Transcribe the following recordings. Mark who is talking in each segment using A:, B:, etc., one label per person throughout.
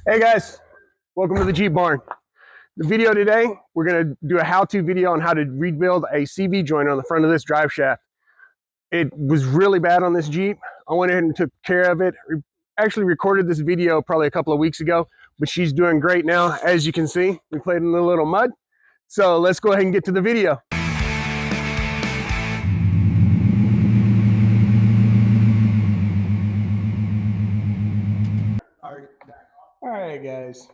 A: Hey guys, welcome to the Jeep Barn. The video today, we're going to do a how-to video on how to rebuild a CV joint on the front of this drive shaft. It was really bad on this Jeep. I went ahead and took care of it. Actually recorded this video probably a couple of weeks ago, but she's doing great now. As you can see, we played in a little mud. So let's go ahead and get to the video. All right, guys.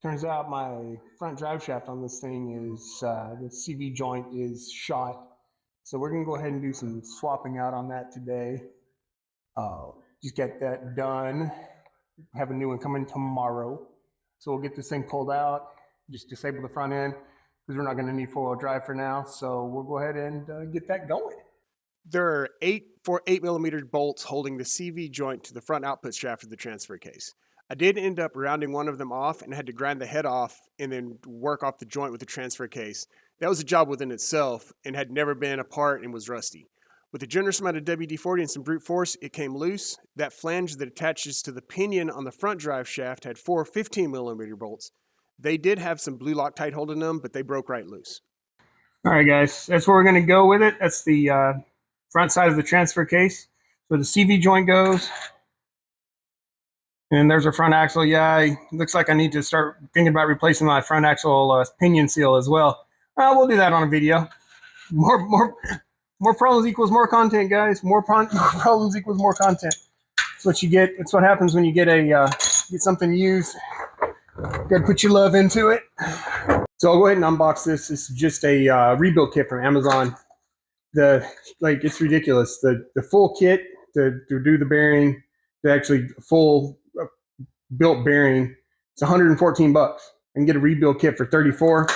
A: Turns out my front drive shaft on this thing is, the CV joint is shot. So we're gonna go ahead and do some swapping out on that today. Just get that done. Have a new one coming tomorrow. So we'll get this thing pulled out, just disable the front end because we're not gonna need 4-wheel drive for now. So we'll go ahead and get that going. There are 8mm bolts holding the CV joint to the front output shaft of the transfer case. I did end up rounding one of them off and had to grind the head off and then work off the joint with the transfer case. That was a job within itself and had never been apart and was rusty. With a generous amount of WD-40 and some brute force, it came loose. That flange that attaches to the pinion on the front drive shaft had 4 15mm bolts. They did have some blue Loctite holding them, but they broke right loose. All right, guys, that's where we're going to go with it. That's the front side of the transfer case. So the CV joint goes. And there's our front axle. Yeah, it looks like I need to start thinking about replacing my front axle pinion seal as well. We'll do that on a video. More problems equals more content, guys. More problems equals more content. That's what you get. It's what happens when you get get something used. Got to put your love into it. So I'll go ahead and unbox this. This is just a rebuild kit from Amazon. It's ridiculous. The full kit to do the bearing, the actually full built bearing, it's 114 bucks. I can get a rebuild kit for 34.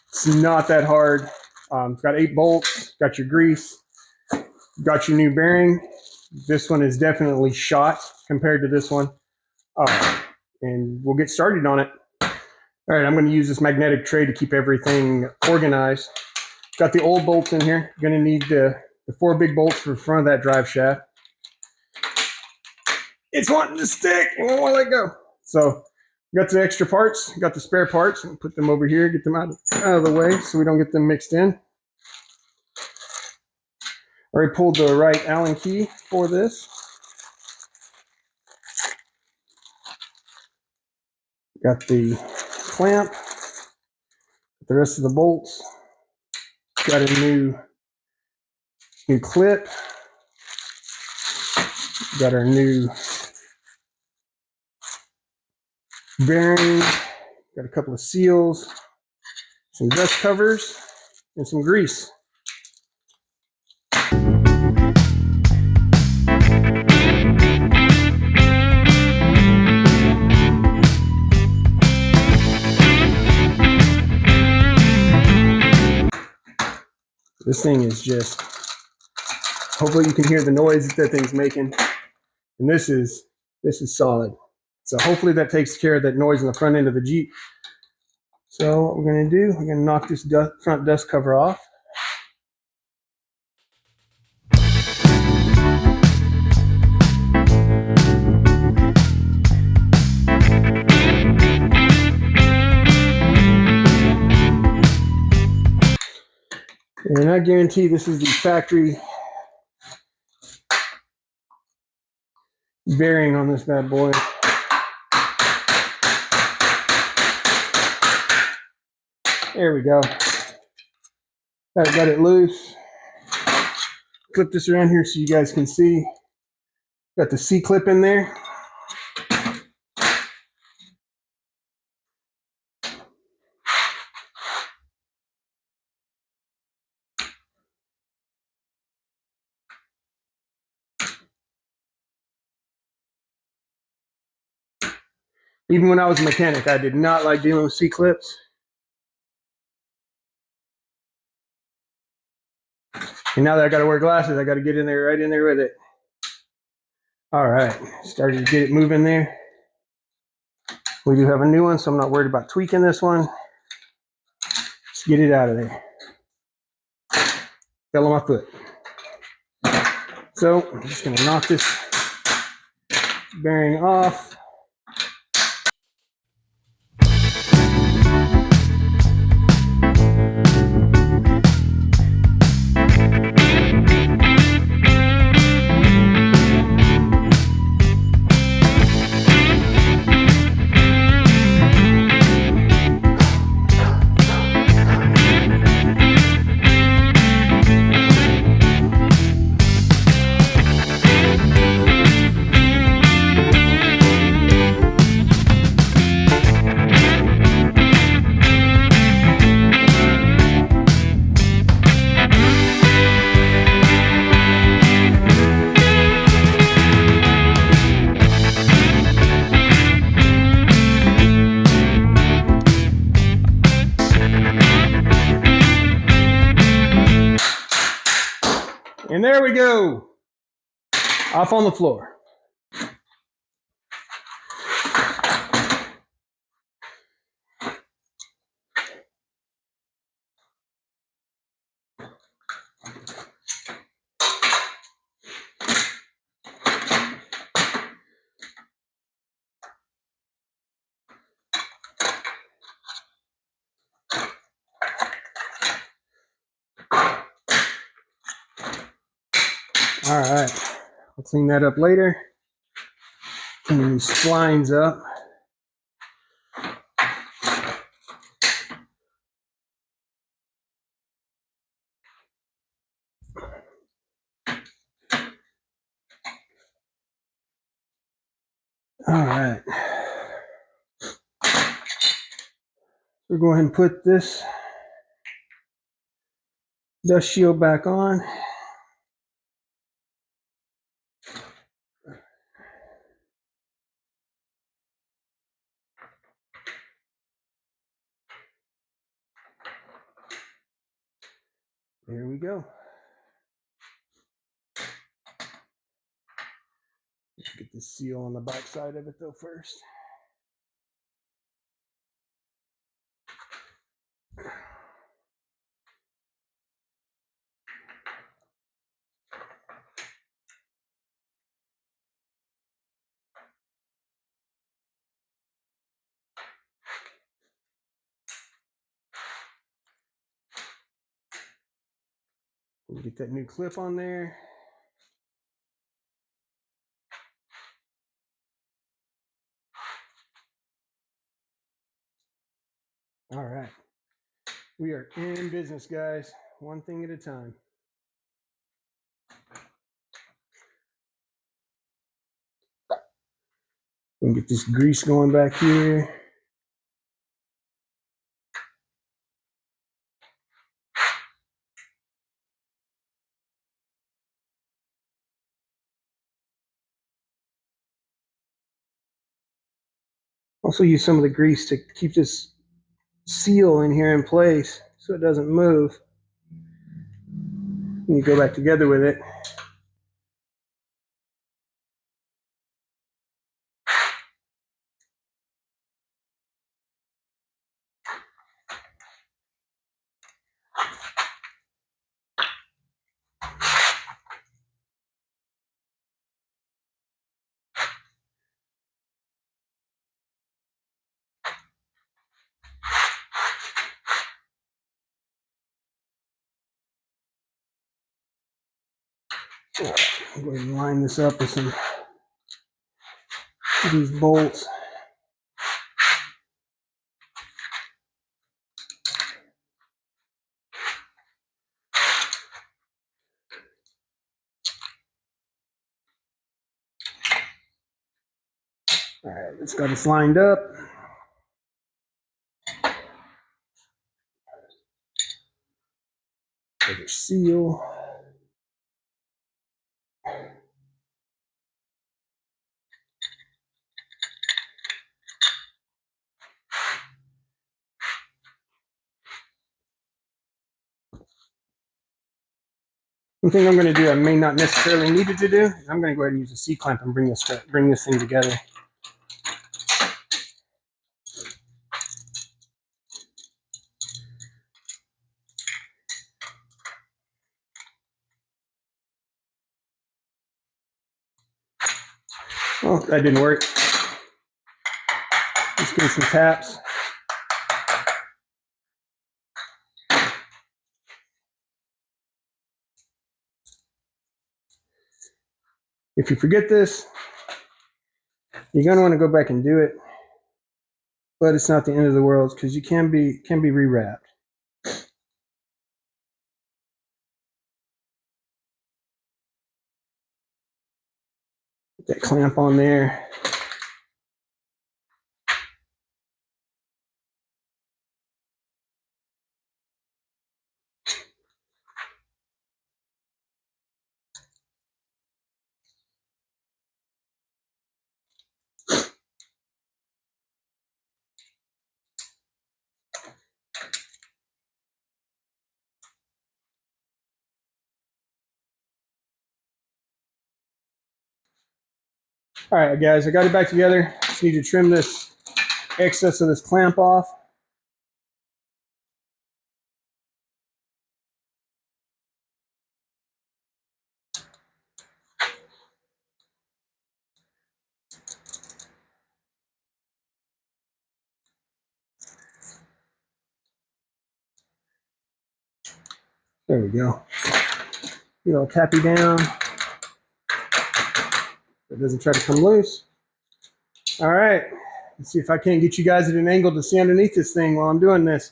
A: It's not that hard. It's got 8 bolts, got your grease, got your new bearing. This one is definitely shot compared to this one. And we'll get started on it. All right, I'm going to use this magnetic tray to keep everything organized. Got the old bolts in here. Going to need the 4 big bolts for the front of that drive shaft. It's wanting to stick. I won't let go. So got the extra parts, got the spare parts, and put them over here, get them out of the way so we don't get them mixed in. Already pulled the right Allen key for this. Got the clamp, the rest of the bolts. Got a new clip. Got our new bearing. Got a couple of seals, some dust covers, and some grease. This thing is just, hopefully you can hear the noise that thing's making. And this is solid. So hopefully that takes care of that noise in the front end of the Jeep. So what we're going to do, we're going to knock this front dust cover off. And I guarantee this is the factory bearing on this bad boy. There we go. Got it loose. Flip this around here so you guys can see. Got the C-clip in there. Even when I was a mechanic, I did not like dealing with C-clips. And now that I got to wear glasses, I got to get in there, right in there with it. All right, started to get it moving there. We do have a new one, so I'm not worried about tweaking this one. Just get it out of there. Fell on my foot. So I'm just going to knock this bearing off. there we go. Off on the floor. All right, I'll clean that up later. Clean these splines up. All right. We'll go ahead and put this dust shield back on. There we go. Let's get the seal on the back side of it though first. We'll get that new clip on there. All right. We are in business, guys. One thing at a time. We'll get this grease going back here. Also use some of the grease to keep this seal in here in place so it doesn't move when you go back together with it. I'm going to line this up with some of these bolts. All right, it's got us lined up. Another seal. One thing I'm going to do, I may not necessarily need to do, I'm going to go ahead and use a C-clamp and bring this thing together. Oh, that didn't work. Let's give it some taps. If you forget this, you're going to want to go back and do it, but it's not the end of the world because you can be rewrapped. Put that clamp on there. All right, guys, I got it back together. Just need to trim this excess of this clamp off. There we go. You know, tappy down. It doesn't try to come loose. All right. Let's see if I can't get you guys at an angle to see underneath this thing while I'm doing this.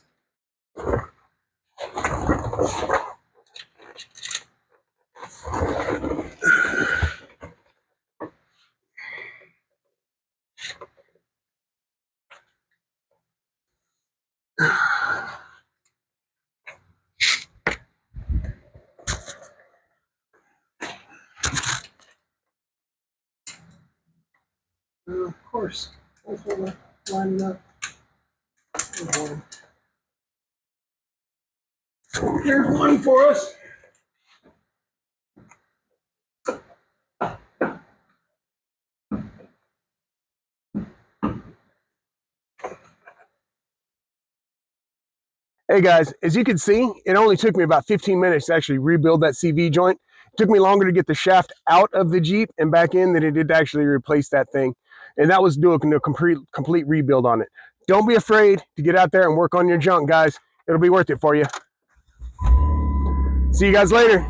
A: Of course. That's what we're lining up. Here's one for us. Hey guys, as you can see, it only took me about 15 minutes to actually rebuild that CV joint. It took me longer to get the shaft out of the Jeep and back in than it did to actually replace that thing. And that was doing a complete rebuild on it. Don't be afraid to get out there and work on your junk, guys. It'll be worth it for you. See you guys later.